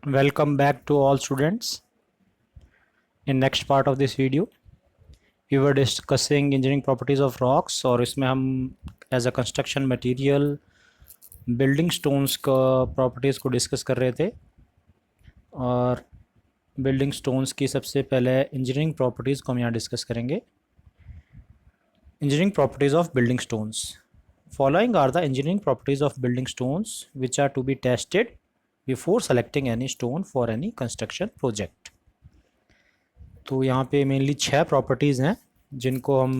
Welcome back to all students. In next part of this video, we were discussing engineering properties of rocks और इसमें हम as a construction material building stones का properties को discuss कर रहे थे। और बिल्डिंग स्टोन्स की सबसे पहले इंजीनियरिंग प्रॉपर्टीज़ को हम यहाँ डिस्कस करेंगे। Engineering properties of building stones. Following are the engineering properties of building stones which are to be tested before selecting any stone for any construction project. तो यहाँ पे मेनली 6 प्रॉपर्टीज़ हैं जिनको हम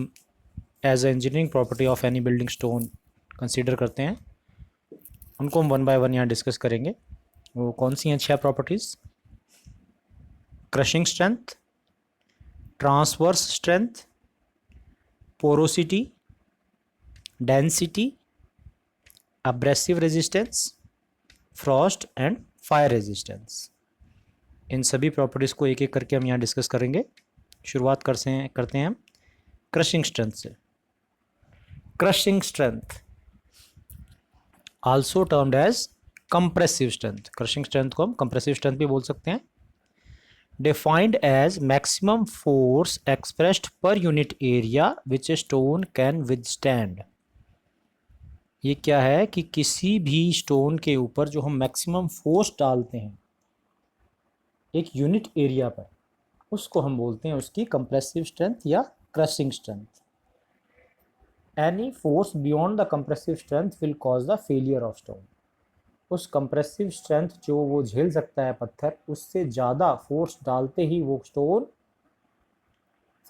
as a engineering property of any building stone consider करते हैं। उनको हम वन बाय वन यहाँ डिस्कस करेंगे। वो कौन सी हैं 6 properties? Crushing strength, transverse strength, porosity, density, abrasive resistance, frost and fire resistance. इन सभी प्रॉपर्टीज़ को एक एक करके हम यहाँ डिस्कस करेंगे। शुरुआत करते हैं हम क्रशिंग स्ट्रेंथ से। Crushing strength also termed as compressive strength. Crushing strength को हम कंप्रेसिव स्ट्रेंथ भी बोल सकते हैं। Defined as maximum force expressed per unit area which a stone can withstand. ये क्या है कि किसी भी स्टोन के ऊपर जो हम मैक्सिमम फोर्स डालते हैं एक यूनिट एरिया पर, उसको हम बोलते हैं उसकी कंप्रेसिव स्ट्रेंथ या crushing strength. Any force beyond the compressive strength will cause the failure of stone. उस कंप्रेसिव स्ट्रेंथ जो वो झेल सकता है पत्थर, उससे ज़्यादा फोर्स डालते ही वो स्टोन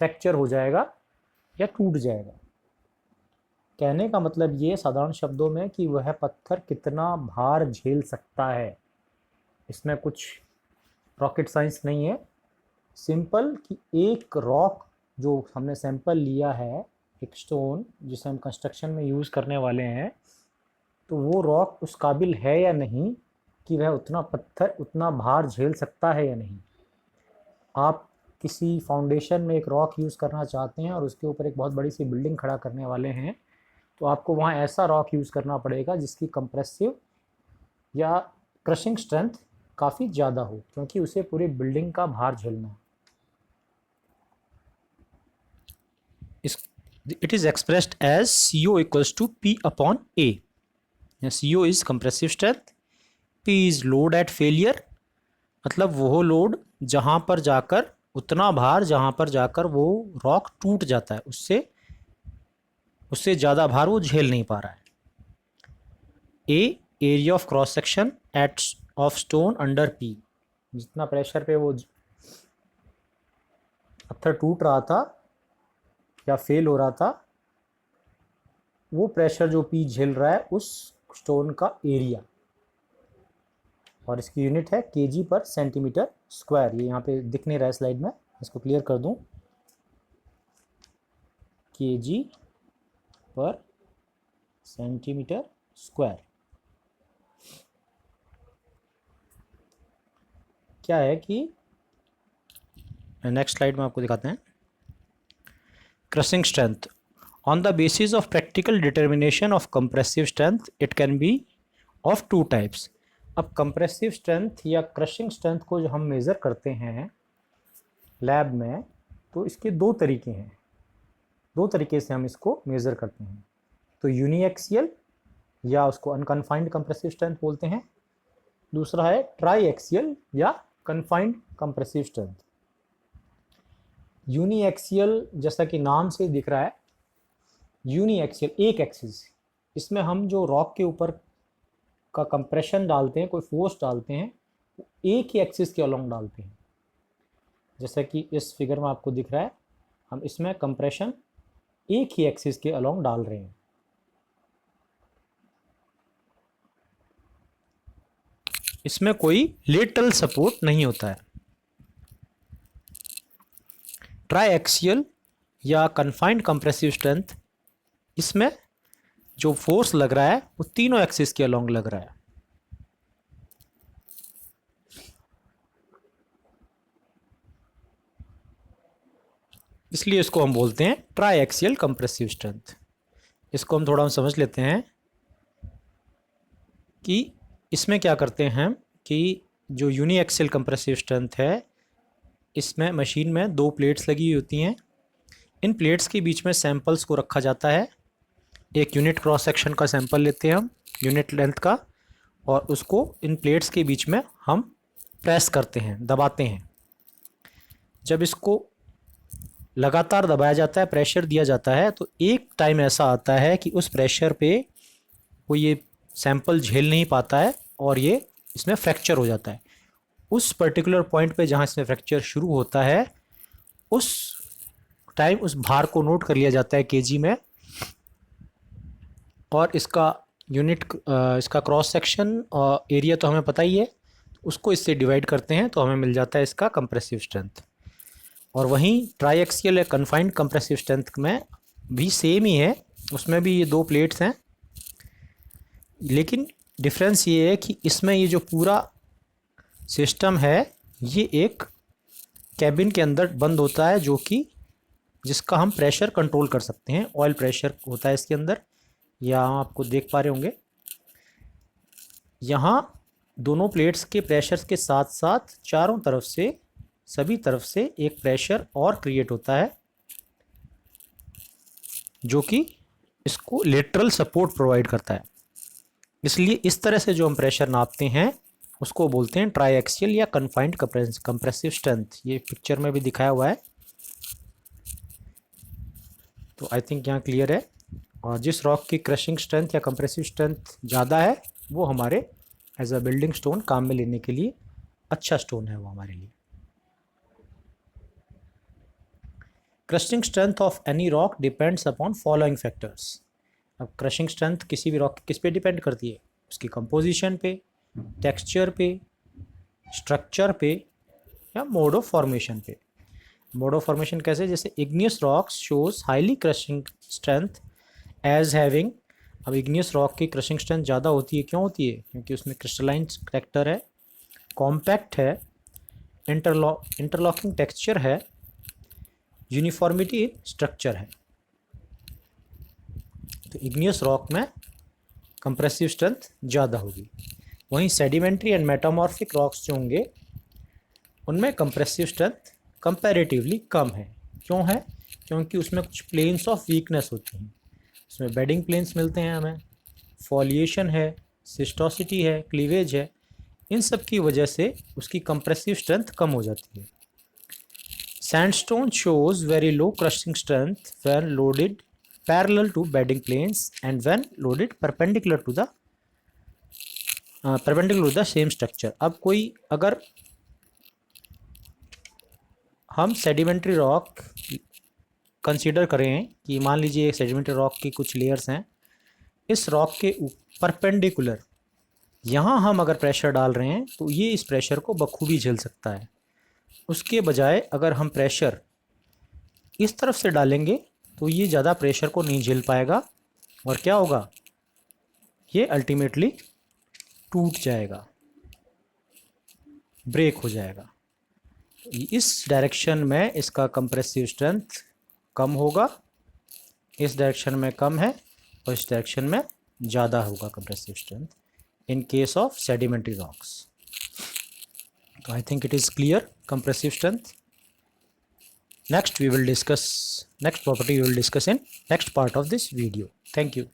फ्रैक्चर हो जाएगा या टूट जाएगा। कहने का मतलब ये साधारण शब्दों में कि वह पत्थर कितना भार झेल सकता है। इसमें कुछ रॉकेट साइंस नहीं है। सिंपल कि एक रॉक जो हमने सैंपल लिया है, एक स्टोन जिसे हम कंस्ट्रक्शन में यूज़ करने वाले हैं, तो वो रॉक उस काबिल है या नहीं कि वह उतना भार झेल सकता है या नहीं। आप किसी फाउंडेशन में एक रॉक यूज़ करना चाहते हैं और उसके ऊपर एक बहुत बड़ी सी बिल्डिंग खड़ा करने वाले हैं, तो आपको वहाँ ऐसा रॉक यूज़ करना पड़ेगा जिसकी कंप्रेसिव या क्रशिंग स्ट्रेंथ काफ़ी ज़्यादा हो, क्योंकि उसे पूरी बिल्डिंग का भार झेलना है। It is expressed as CO equals to P upon A। CO is compressive strength, P is load at failure, मतलब वो लोड जहाँ पर जाकर उतना भार जहाँ पर जाकर वो रॉक टूट जाता है, उससे ज़्यादा भार वो झेल नहीं पा रहा है। A area of cross section at of stone under P। जितना प्रेशर पे वो पत्थर टूट रहा था या फेल हो रहा था, वो प्रेशर जो P झेल रहा है उस स्टोन का एरिया, और इसकी यूनिट है kg पर सेंटीमीटर स्क्वायर। ये यहाँ पे दिख नहीं रहा है स्लाइड में, इसको क्लियर कर दूं। kg पर सेंटीमीटर स्क्वायर क्या है कि नेक्स्ट स्लाइड में आपको दिखाते हैं। Crushing strength on the basis of practical determination of compressive strength it can be of 2 types. अब कंप्रेसिव स्ट्रेंथ या क्रशिंग स्ट्रेंथ को जो हम मेज़र करते हैं लैब में, तो इसके 2 तरीके हैं। 2 तरीके से हम इसको मेज़र करते हैं। तो यूनिएक्सियल या उसको अनकन्फाइंड कंप्रेसिव स्ट्रेंथ बोलते हैं। दूसरा है ट्राई एक्सियल या कन्फाइंड कंप्रेसिव स्ट्रेंथ। यूनिएक्सियल जैसा कि नाम से दिख रहा है, यूनिएक्सियल एक एक्सिस, इसमें हम जो रॉक के ऊपर का कंप्रेशन डालते हैं, कोई फोर्स डालते हैं, एक ही एक्सिस के अलोंग डालते हैं। जैसा कि इस फिगर में आपको दिख रहा है, हम इसमें कंप्रेशन एक ही एक्सिस के अलोंग डाल रहे हैं। इसमें कोई लेटरल सपोर्ट नहीं होता है। ट्राई एक्सियल या कन्फाइंड कंप्रेसिव स्ट्रेंथ, इसमें जो फोर्स लग रहा है वो तीनों एक्सिस के अलोंग लग रहा है। इसलिए इसको हम बोलते हैं ट्राई एक्सियल कंप्रेसिव स्ट्रेंथ। इसको हम थोड़ा समझ लेते हैं कि इसमें क्या करते हैं कि जो यूनी एक्सियल कंप्रेसिव स्ट्रेंथ है, इसमें मशीन में 2 प्लेट्स लगी हुई होती हैं। इन प्लेट्स के बीच में सैंपल्स को रखा जाता है। एक यूनिट क्रॉस सेक्शन का सैंपल लेते हैं हम, यूनिट लेंथ का, और उसको इन प्लेट्स के बीच में हम प्रेस करते हैं, दबाते हैं। जब इसको लगातार दबाया जाता है, प्रेशर दिया जाता है, तो एक टाइम ऐसा आता है कि उस प्रेशर पे वो ये सैंपल झेल नहीं पाता है और ये इसमें फ्रैक्चर हो जाता है। उस पर्टिकुलर पॉइंट पे जहाँ इसमें फ्रैक्चर शुरू होता है, उस टाइम उस भार को नोट कर लिया जाता है केजी में, और इसका यूनिट इसका क्रॉस सेक्शन एरिया तो हमें पता ही है, उसको इससे डिवाइड करते हैं तो हमें मिल जाता है इसका कंप्रेसिव स्ट्रेंथ। और वहीं ट्राई एक्सियल या कन्फाइंड कंप्रेसिव स्ट्रेंथ में भी सेम ही है, उसमें भी ये 2 प्लेट्स हैं, लेकिन डिफरेंस ये है कि इसमें ये जो पूरा सिस्टम है ये एक कैबिन के अंदर बंद होता है, जो कि जिसका हम प्रेशर कंट्रोल कर सकते हैं। ऑयल प्रेशर होता है इसके अंदर, या आपको देख पा रहे होंगे यहाँ दोनों प्लेट्स के प्रेशर के साथ साथ चारों तरफ से, सभी तरफ से एक प्रेशर और क्रिएट होता है, जो कि इसको लेटरल सपोर्ट प्रोवाइड करता है। इसलिए इस तरह से जो हम प्रेशर नापते हैं उसको बोलते हैं ट्राई एक्सियल या कन्फाइंड कंप्रेसिव स्ट्रेंथ। ये पिक्चर में भी दिखाया हुआ है, तो आई थिंक यहाँ क्लियर है। और जिस रॉक की क्रशिंग स्ट्रेंथ या कंप्रेसिव स्ट्रेंथ ज़्यादा है, वो हमारे एज अ बिल्डिंग स्टोन काम में लेने के लिए अच्छा स्टोन है वो हमारे लिए। Crushing strength of any rock depends upon following factors. अब क्रशिंग स्ट्रेंथ किसी भी रॉक किस पे डिपेंड करती है? उसकी कंपोजिशन पे, टेक्सचर पे, स्ट्रक्चर पे, या मोड ऑफ फॉर्मेशन पे। मोड ऑफ फॉर्मेशन कैसे? जैसे igneous rocks shows highly crushing strength as having. अब इग्नियस रॉक की क्रशिंग स्ट्रेंथ ज़्यादा होती है, क्यों होती है? क्योंकि उसमें क्रिस्टलाइन करैक्टर है, कॉम्पैक्ट है, इंटरलॉकिंग टेक्सचर है, यूनिफॉर्मिटी स्ट्रक्चर है। तो इग्नियस रॉक में कंप्रेसिव स्ट्रेंथ ज़्यादा होगी। वहीं सेडिमेंट्री एंड मेटामॉर्फिक रॉक्स जो होंगे उनमें कंप्रेसिव स्ट्रेंथ कंपैरेटिवली कम है। क्यों है? क्योंकि उसमें कुछ प्लेन्स ऑफ वीकनेस होती हैं। उसमें बेडिंग प्लेन्स मिलते हैं हमें, फॉलिएशन है, सिस्टोसिटी है, क्लीवेज है। इन सब की वजह से उसकी कंप्रेसिव स्ट्रेंथ कम हो जाती है। Sandstone shows very low crushing strength when loaded parallel to bedding planes and when loaded perpendicular to the same structure. अब कोई अगर हम सेडिमेंट्री रॉक कंसीडर करें कि मान लीजिए सेडिमेंट्री रॉक की कुछ लेयर्स हैं, इस रॉक के परपेंडिकुलर यहाँ हम अगर प्रेशर डाल रहे हैं तो ये इस प्रेशर को बखूबी झेल सकता है। उसके बजाय अगर हम प्रेशर इस तरफ से डालेंगे तो ये ज़्यादा प्रेशर को नहीं झेल पाएगा, और क्या होगा? ये अल्टीमेटली टूट जाएगा, ब्रेक हो जाएगा। इस डायरेक्शन में इसका कंप्रेसिव स्ट्रेंथ कम होगा, इस डायरेक्शन में कम है, और इस डायरेक्शन में ज़्यादा होगा compressive strength in case of sedimentary rocks. So I think it is clear compressive strength. Next property we will discuss in next part of this video. Thank you.